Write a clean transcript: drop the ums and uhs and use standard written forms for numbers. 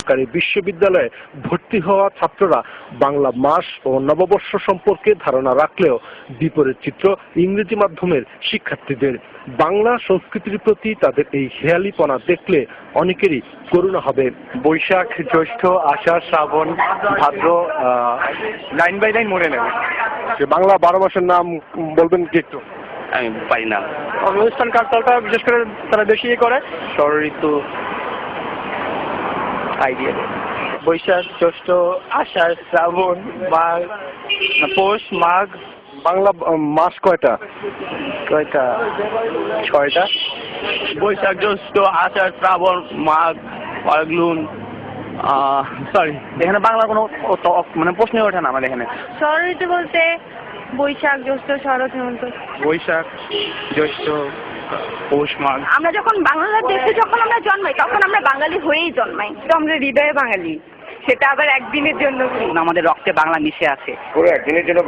সরকারি বিশ্ববিদ্যালয়ে ভর্তি হওয়া ছাত্ররা বাংলা মাস ও নববর্ষ সম্পর্কে ধারণা রাখলেও বিপরীত চিত্র ইংরেজি মাধ্যমের শিক্ষার্থীদের। বাংলা সংস্কৃতির প্রতি তাদের এই হেয়ালিপনা দেখলে অনেকেরই করুণা হবে। বৈশাখ, জ্যৈষ্ঠ, আষাঢ়, শ্রাবণ, ভাদ্র, লাইন বাই লাইন মনে নেবে। বাংলা 12 মাসের নাম বলবেন কি একটু? আমি পারি না। অনুষ্ঠান কালচারটা বিশেষ করে তারা বেশি করে ষড় ঋতু আইডিয়া। বৈশাখ, জ্যৈষ্ঠ, আষাঢ়, শ্রাবণ, মাঘ, পৌষ, মাঘ। বাংলা মাস কয়টা? 6টা। বৈশাখ, জ্যৈষ্ঠ, আষাঢ়, শ্রাবণ, মাঘ, ফাল্গুন। সরি, এখানে বাংলা কোনো মানে প্রশ্নই ওঠে না আমাদের এখানে। ষড় ঋতু বলতে বৈশাখ, জ্যৈষ্ঠ, শরৎ, হেমন্ত। বৈশাখ, জ্যৈষ্ঠ, পৌষ, মাঘ। আমরা যখন বাংলার দেশে যখন আমরা জন্মাই তখন আমরা বাঙালি হয়েই জন্মাই, তো আমরা হৃদয়ে বাঙালি। সেটা আবার একদিনের জন্য, আমাদের রক্তে বাংলা মিশে আছে। পুরো একদিনের জন্য